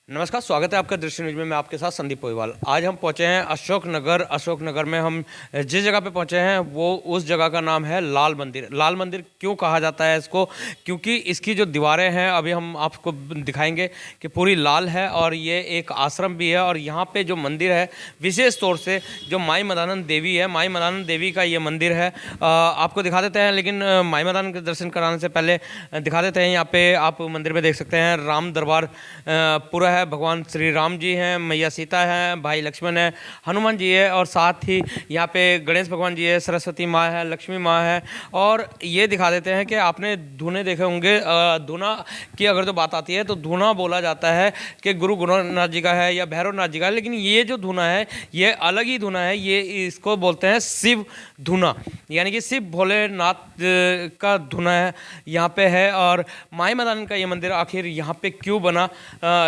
नमस्कार, स्वागत है आपका दृश्य न्यूज में। मैं आपके साथ संदीप पोईवाल। आज हम पहुंचे हैं अशोकनगर में हम जिस जगह पे पहुंचे हैं वो उस जगह का नाम है लाल मंदिर। लाल मंदिर क्यों कहा जाता है इसको? क्योंकि इसकी जो दीवारें हैं अभी हम आपको दिखाएंगे कि पूरी लाल है और ये एक आश्रम भी है। और यहाँ पे जो मंदिर है विशेष तौर से जो माई मदानंद देवी है, माई मदानंद देवी का ये मंदिर है। आपको दिखा देते हैं, लेकिन माई मदानंद के दर्शन कराने से पहले दिखा देते हैं। यहाँ पे आप मंदिर में देख सकते हैं राम दरबार पूरा है। भगवान श्री राम जी हैं, मैया सीता हैं, भाई लक्ष्मण है, हनुमान जी है और साथ ही यहाँ पे गणेश भगवान जी है, सरस्वती माँ है, लक्ष्मी माँ है। और ये दिखा देते हैं कि आपने धूने देखे होंगे। धूना की अगर जो बात आती है तो धूना बोला जाता है कि गुरु गोरखनाथ जी का है या भैरवनाथ जी का है, लेकिन ये जो धूना है ये अलग ही धूना है। ये इसको बोलते हैं शिव धूना, यानी कि शिव भोलेनाथ का धूना है यहाँ पे है। और माई मदान का ये मंदिर आखिर यहाँ पे क्यों बना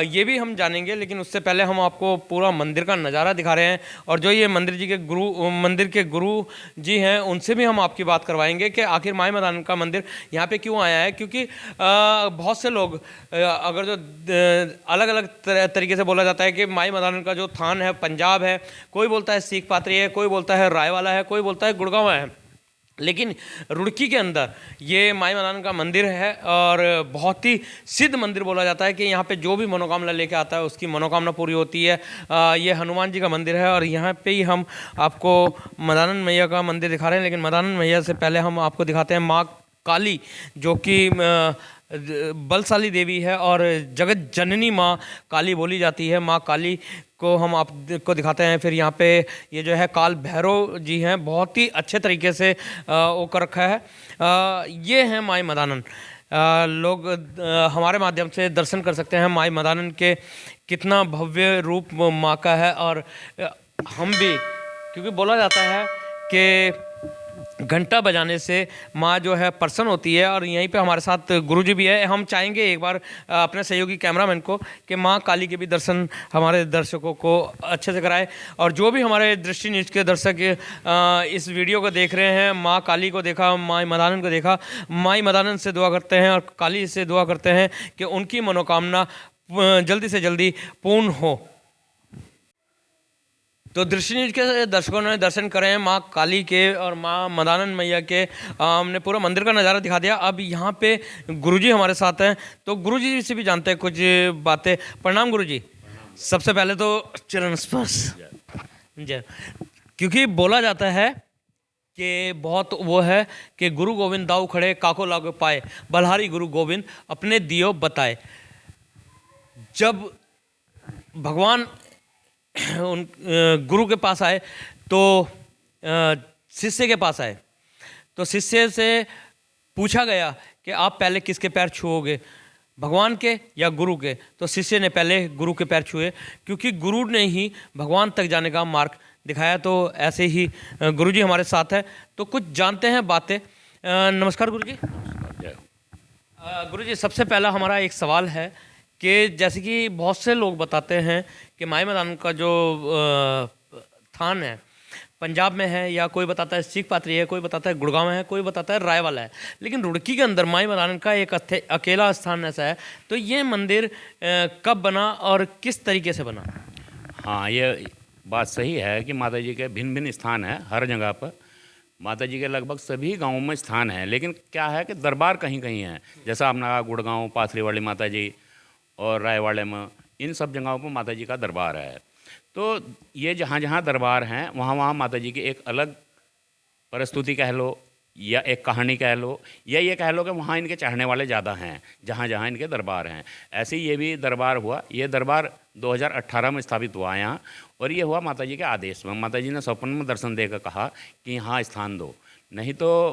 ये भी हम जानेंगे, लेकिन उससे पहले हम आपको पूरा मंदिर का नज़ारा दिखा रहे हैं। और जो ये मंदिर के गुरु जी हैं उनसे भी हम आपकी बात करवाएंगे कि आखिर माई मदान का मंदिर यहाँ पे क्यों आया है। क्योंकि बहुत से लोग अगर जो अलग अलग तरीके से बोला जाता है कि माई मदान का जो थान है पंजाब है, कोई बोलता है सीख पात्री है, कोई बोलता है रायवाला है, कोई बोलता है गुड़गांव है, लेकिन रुड़की के अंदर ये माई मदान का मंदिर है। और बहुत ही सिद्ध मंदिर बोला जाता है कि यहाँ पे जो भी मनोकामना लेके आता है उसकी मनोकामना पूरी होती है। ये हनुमान जी का मंदिर है और यहाँ पे ही हम आपको मदानंद मैया का मंदिर दिखा रहे हैं। लेकिन मदानंद मैया से पहले हम आपको दिखाते हैं माँ काली, जो कि बलशाली देवी है और जगत जननी माँ काली बोली जाती है। माँ काली को हम आपको दिखाते हैं। फिर यहाँ पे ये जो है काल भैरव जी हैं, बहुत ही अच्छे तरीके से वो कर रखा है। ये हैं माई मदानंद। लोग हमारे माध्यम से दर्शन कर सकते हैं माई मदानंद के कितना भव्य रूप माँ का है। और हम भी, क्योंकि बोला जाता है कि घंटा बजाने से माँ जो है प्रसन्न होती है। और यहीं पे हमारे साथ गुरुजी भी है। हम चाहेंगे एक बार अपने सहयोगी कैमरामैन को कि माँ काली के भी दर्शन हमारे दर्शकों को अच्छे से कराए। और जो भी हमारे दृष्टि न्यूज़ के दर्शक इस वीडियो को देख रहे हैं, माँ काली को देखा, माई मदानंद को देखा, माई मदानंद से दुआ करते हैं और काली से दुआ करते हैं कि उनकी मनोकामना जल्दी से जल्दी पूर्ण हो। तो दृष्टि न्यूज के दर्शकों ने दर्शन करे हैं माँ काली के और माँ मदानंद मैया के। हमने पूरा मंदिर का नज़ारा दिखा दिया। अब यहाँ पे गुरुजी हमारे साथ हैं, तो गुरुजी से भी जानते हैं कुछ बातें। प्रणाम गुरुजी। सबसे पहले तो चरण स्पर्श जय। क्योंकि बोला जाता है कि बहुत वो है कि गुरु गोविंद दाऊ खड़े काको लागो पाए, बलहारी गुरु गोविंद अपने दियो बताए। जब भगवान उन गुरु के पास आए तो शिष्य के पास आए, तो शिष्य से पूछा गया कि आप पहले किसके पैर छुओगे, भगवान के या गुरु के? तो शिष्य ने पहले गुरु के पैर छुए, क्योंकि गुरु ने ही भगवान तक जाने का मार्ग दिखाया। तो ऐसे ही गुरु जी हमारे साथ है, तो कुछ जानते हैं बातें। नमस्कार गुरु जी। गुरु जी, सबसे पहला हमारा एक सवाल है कि जैसे कि बहुत से लोग बताते हैं कि माई मदान का जो थान है पंजाब में है, या कोई बताता है सीख पात्री है, कोई बताता है गुड़गांव है, कोई बताता है रायवाला है, लेकिन रुड़की के अंदर माई मदान का एक अकेला स्थान ऐसा है। तो ये मंदिर कब बना और किस तरीके से बना? हाँ, ये बात सही है कि माता जी के भिन्न भिन्न स्थान है हर जगह पर। माता जी के लगभग सभी गांवों में स्थान है, लेकिन क्या है कि दरबार कहीं कहीं है। जैसा आपने कहा गुड़गांव पाथरी वाली माता जी और रायवाड़े में, इन सब जगहों पर माता जी का दरबार है। तो ये जहाँ जहाँ दरबार हैं वहाँ वहाँ माता जी की एक अलग प्रस्तुति कह लो या एक कहानी कह लो, या ये कह लो कि वहाँ इनके चाहने वाले ज़्यादा हैं जहाँ जहाँ इनके दरबार हैं। ऐसे ही ये भी दरबार हुआ। ये दरबार 2018 में स्थापित हुआ यहाँ, और ये हुआ माता जी के आदेश में। माता जी ने स्वप्न में दर्शन देकर कहा कि यहाँ स्थान दो। नहीं तो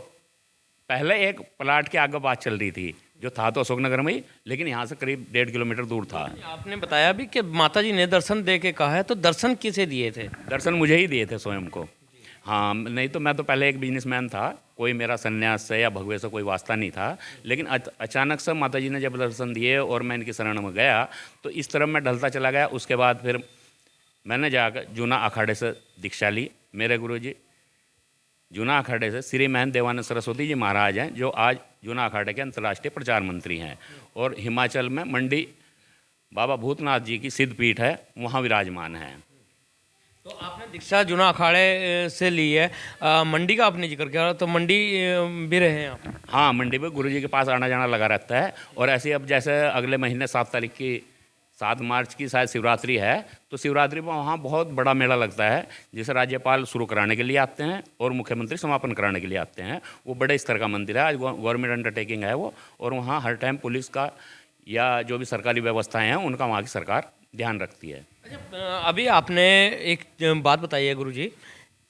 पहले एक प्लाट के आगे बात चल रही थी, जो था तो अशोकनगर में ही, लेकिन यहाँ से करीब 1.5 किलोमीटर दूर था। आपने बताया भी कि माता जी ने दर्शन दे के कहा है, तो दर्शन किसे दिए थे? दर्शन मुझे ही दिए थे स्वयं को। हाँ, नहीं तो मैं तो पहले एक बिजनेसमैन था, कोई मेरा संन्यास से या भगवे से कोई वास्ता नहीं था। लेकिन अचानक से माता जी ने जब दर्शन दिए और मैं इनकी शरण में गया तो इस तरफ मैं ढलता चला गया। उसके बाद फिर मैंने जाकर जूना अखाड़े से दीक्षा ली। मेरे गुरु जी जूना अखाड़े से श्री महंत देवानंद सरस्वती जी महाराज हैं, जो आज जूना अखाड़े के अंतर्राष्ट्रीय प्रचार मंत्री हैं, और हिमाचल में मंडी बाबा भूतनाथ जी की सिद्ध पीठ है, वहाँ विराजमान है। तो आपने दीक्षा जूना अखाड़े से ली है। मंडी का आपने जिक्र किया, तो मंडी भी रहे हैं आप? हाँ, मंडी में गुरु जी के पास आना जाना लगा रहता है। और ऐसे अब जैसे अगले महीने 7 मार्च की शायद शिवरात्रि है, तो शिवरात्रि में वहाँ बहुत बड़ा मेला लगता है, जिसे राज्यपाल शुरू कराने के लिए आते हैं और मुख्यमंत्री समापन कराने के लिए आते हैं। वो बड़े स्तर का मंदिर है, आज गवर्नमेंट अंडरटेकिंग है वो, और वहाँ हर टाइम पुलिस का या जो भी सरकारी व्यवस्थाएं हैं उनका वहाँ की सरकार ध्यान रखती है। अच्छा, अभी आपने एक बात बताई है गुरुजी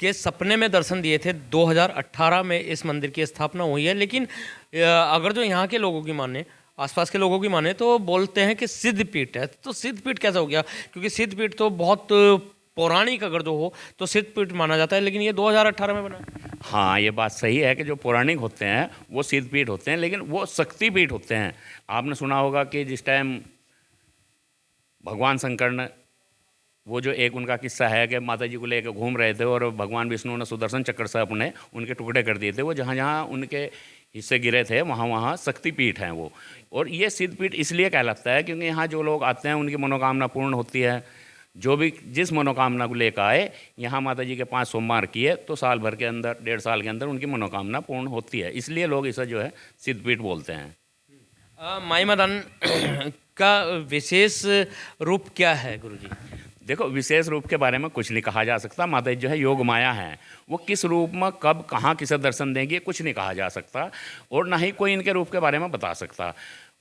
कि सपने में दर्शन दिए थे। 2018 में इस मंदिर की स्थापना हुई है, लेकिन अगर जो यहाँ के लोगों की माने, आसपास के लोगों की माने, तो बोलते हैं कि सिद्ध पीठ है। तो सिद्ध पीठ कैसा हो गया? क्योंकि सिद्ध पीठ तो बहुत पौराणिक अगर जो हो तो सिद्ध पीठ माना जाता है, लेकिन ये 2018 में बना है। हाँ, ये बात सही है कि जो पौराणिक होते हैं वो सिद्ध पीठ होते हैं, लेकिन वो शक्ति पीठ होते हैं। आपने सुना होगा कि जिस टाइम भगवान शंकर ने, वो जो एक उनका किस्सा है कि माता जी को लेकर घूम रहे थे और भगवान विष्णु ने सुदर्शन चक्र से अपने उनके टुकड़े कर दिए थे। वो जहाँ जहाँ उनके हिस्से गिरे थे वहाँ वहाँ शक्तिपीठ हैं वो। और ये सिद्धपीठ इसलिए कहलाता है क्योंकि यहाँ जो लोग आते हैं उनकी मनोकामना पूर्ण होती है। जो भी जिस मनोकामना को लेकर आए, यहाँ माता जी के 5 सोमवार किए तो साल भर के अंदर, 1.5 साल के अंदर उनकी मनोकामना पूर्ण होती है। इसलिए लोग इसे जो है सिद्धपीठ बोलते हैं। माई मदन का विशेष रूप क्या है गुरुजी? देखो, विशेष रूप के बारे में कुछ नहीं कहा जा सकता। माता जी जो है योग माया है, वो किस रूप में कब कहाँ किसे दर्शन देंगे कुछ नहीं कहा जा सकता, और ना ही कोई इनके रूप के बारे में बता सकता।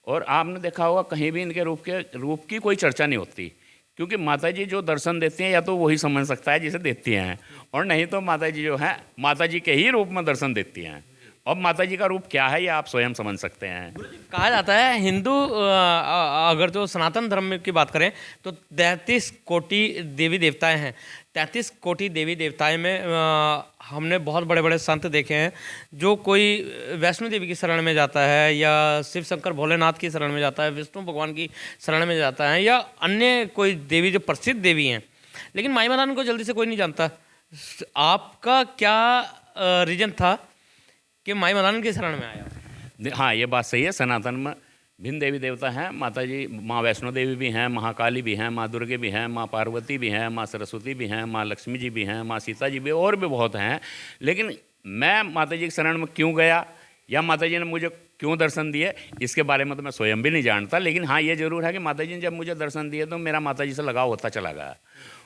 और आपने देखा होगा कहीं भी इनके रूप की कोई चर्चा नहीं होती, क्योंकि माता जी जो दर्शन देती हैं या तो वही समझ सकता है जिसे देती हैं, और नहीं तो माता जी जो है माता जी के ही रूप में दर्शन देती हैं। अब माता जी का रूप क्या है ये आप स्वयं समझ सकते हैं। कहा जाता है हिंदू अगर जो सनातन धर्म की बात करें तो 33 कोटि देवी देवताएं हैं। 33 कोटि देवी देवताएं में हमने बहुत बड़े बड़े संत देखे हैं। जो कोई वैष्णो देवी की शरण में जाता है, या शिव शंकर भोलेनाथ की शरण में जाता है, विष्णु भगवान की शरण में जाता है, या अन्य कोई देवी जो प्रसिद्ध देवी हैं, लेकिन माई मदान को जल्दी से कोई नहीं जानता। आपका क्या रीजन था कि माई मदान की शरण में आया? हाँ, ये बात सही है। सनातन में भिन्न देवी देवता हैं। माता जी माँ वैष्णो देवी भी हैं, महाकाली भी हैं, माँ दुर्गे भी हैं, माँ पार्वती भी हैं, माँ सरस्वती भी हैं, माँ लक्ष्मी जी भी हैं, माँ सीता जी भी, और भी बहुत हैं। लेकिन मैं माता जी की शरण में क्यों गया या माता जी ने मुझे क्यों दर्शन दिए, इसके बारे में तो मैं स्वयं भी नहीं जानता। लेकिन हाँ, ये ज़रूर है कि माता जी ने जब मुझे दर्शन दिए तो मेरा माता जी से लगाव होता चला गया।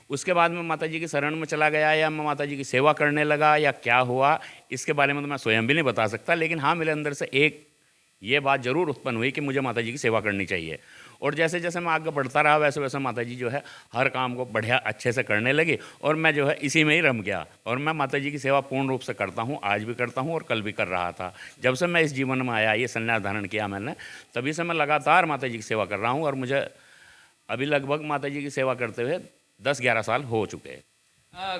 उसके बाद मैं माता जी की शरण में चला गया या मैं माता जी की सेवा करने लगा या क्या हुआ, इसके बारे में तो मैं स्वयं भी नहीं बता सकता। लेकिन हाँ, मेरे अंदर से एक ये बात ज़रूर उत्पन्न हुई कि मुझे माता जी की सेवा करनी चाहिए। और जैसे जैसे मैं आगे बढ़ता रहा वैसे वैसे माता जी जो है हर काम को बढ़िया अच्छे से करने लगी, और मैं जो है इसी में ही रम गया। और मैं माता जी की सेवा पूर्ण रूप से करता हूँ, आज भी करता हूँ और कल भी कर रहा था। जब से मैं इस जीवन में आया, ये संन्यास धारण किया मैंने, तभी से मैं लगातार माता जी की सेवा कर रहा हूँ। और मुझे अभी लगभग माता जी की सेवा करते हुए 10-11 साल हो चुके हैं।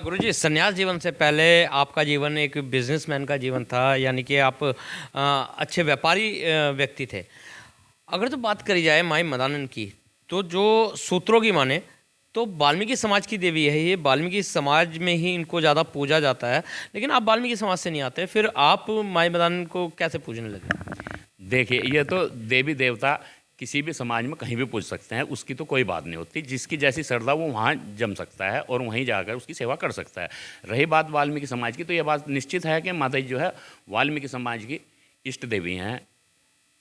गुरुजी, संन्यास जीवन से पहले आपका जीवन एक बिजनेसमैन का जीवन था, यानी कि आप अच्छे व्यापारी व्यक्ति थे। अगर तो बात करी जाए माई मदानन की, तो जो सूत्रों की माने तो वाल्मीकि समाज की देवी है ये। वाल्मीकि समाज में ही इनको ज़्यादा पूजा जाता है, लेकिन आप वाल्मीकि समाज से नहीं आते, फिर आप माई मदानन को कैसे पूजने लगे? देखिए, ये तो देवी देवता किसी भी समाज में कहीं भी पूज सकते हैं, उसकी तो कोई बात नहीं होती। जिसकी जैसी श्रद्धा वो वहाँ जम सकता है और वहीं जाकर उसकी सेवा कर सकता है। रही बात वाल्मीकि समाज की, तो ये बात निश्चित है कि माता जी जो है वाल्मीकि समाज की इष्ट देवी हैं,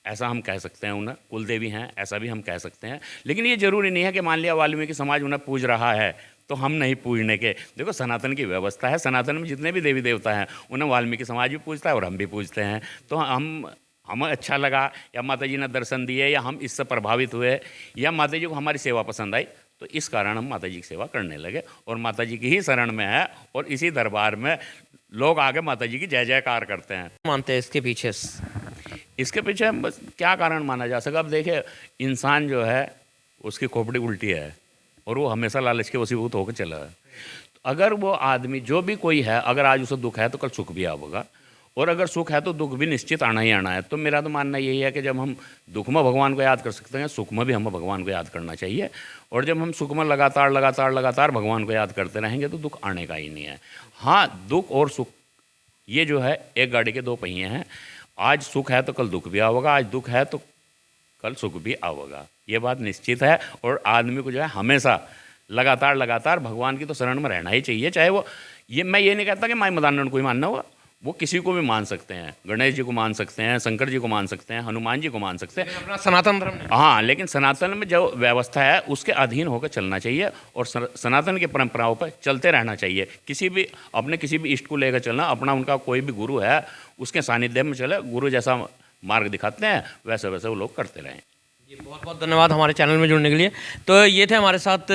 ऐसा हम कह सकते हैं। उन्हें कुल देवी हैं, ऐसा भी हम कह सकते हैं। लेकिन ये ज़रूरी नहीं है कि मान लिया वाल्मीकि समाज उन्हें पूज रहा है तो हम नहीं पूजने के। देखो, सनातन की व्यवस्था है, सनातन में जितने भी देवी देवता हैं उन्हें वाल्मीकि समाज भी पूजता है और हम भी पूजते हैं। तो हमें अच्छा लगा, या माता जी ने दर्शन दिए, या हम इससे प्रभावित हुए, या माता जी को हमारी सेवा पसंद आई, तो इस कारण हम माता जी की सेवा करने लगे और माता जी की ही शरण में है। और इसी दरबार में लोग आके माता जी की जय जयकार करते हैं। मानते हैं इसके पीछे? इसके पीछे बस क्या कारण माना जा सका। अब देखिए, इंसान जो है उसकी खोपड़ी उल्टी है और वो हमेशा लालच के वशीभूत होकर चला है। तो अगर वो आदमी जो भी कोई है, अगर आज उसे दुख है तो कल सुख भी आएगा, और अगर सुख है तो दुख भी निश्चित आना ही आना है। तो मेरा तो मानना यही है कि जब हम दुख में भगवान को याद कर सकते हैं, सुख में भी हमें भगवान को याद करना चाहिए। और जब हम सुख में लगातार भगवान को याद करते रहेंगे तो दुख आने का ही नहीं है। हाँ, दुख और सुख ये जो है एक गाड़ी के 2 पहिए हैं। आज सुख है तो कल दुख भी आएगा, आज दुख है तो कल सुख भी आओगा। ये बात निश्चित है। और आदमी को जो है हमेशा लगातार भगवान की तो शरण में रहना ही चाहिए। चाहे वो मैं ये नहीं कहता कि माई मदानंद को ही मानना होगा, वो किसी को भी मान सकते हैं, गणेश जी को मान सकते हैं, शंकर जी को मान सकते हैं, हनुमान जी को मान सकते हैं, अपना सनातन धर्म हाँ। लेकिन सनातन में जो व्यवस्था है उसके अधीन होकर चलना चाहिए और सनातन की परंपराओं पर चलते रहना चाहिए। किसी भी इष्ट को लेकर चलना, अपना उनका कोई भी गुरु है उसके सानिध्य में चले, गुरु जैसा मार्ग दिखाते हैं वैसे वैसे वो लोग करते रहें। जी, बहुत बहुत धन्यवाद हमारे चैनल में जुड़ने के लिए। तो ये थे हमारे साथ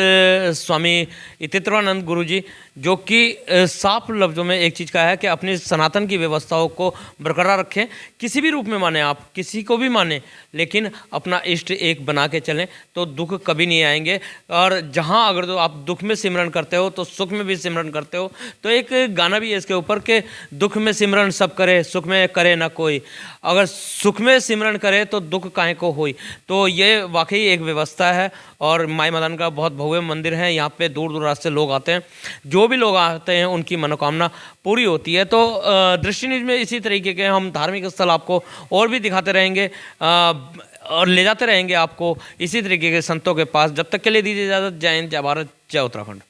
स्वामी इतित्वानंद गुरु जी, जो कि साफ लफ्ज़ों में एक चीज़ कहा है कि अपनी सनातन की व्यवस्थाओं को बरकरार रखें। किसी भी रूप में माने, आप किसी को भी माने, लेकिन अपना इष्ट एक बना के चलें तो दुख कभी नहीं आएंगे। और जहाँ अगर तो आप दुख में सिमरन करते हो तो सुख में भी सिमरन करते हो। तो एक गाना भी है इसके ऊपर कि दुख में सिमरन सब करे, सुख में करे ना कोई। अगर सुख में सिमरन करे तो दुख काहे को होई। तो ये वाकई एक व्यवस्था है और माई मदान का बहुत भव्य मंदिर है। यहाँ पे दूर दूर से लोग आते हैं, जो भी लोग आते हैं उनकी मनोकामना पूरी होती है। तो दृष्टि न्यूज़ में इसी तरीके के हम धार्मिक स्थल आपको और भी दिखाते रहेंगे और ले जाते रहेंगे आपको इसी तरीके के संतों के पास। जब तक के लिए दीजिए इजाज़त। जय हिंद, जय भारत, जय उत्तराखंड।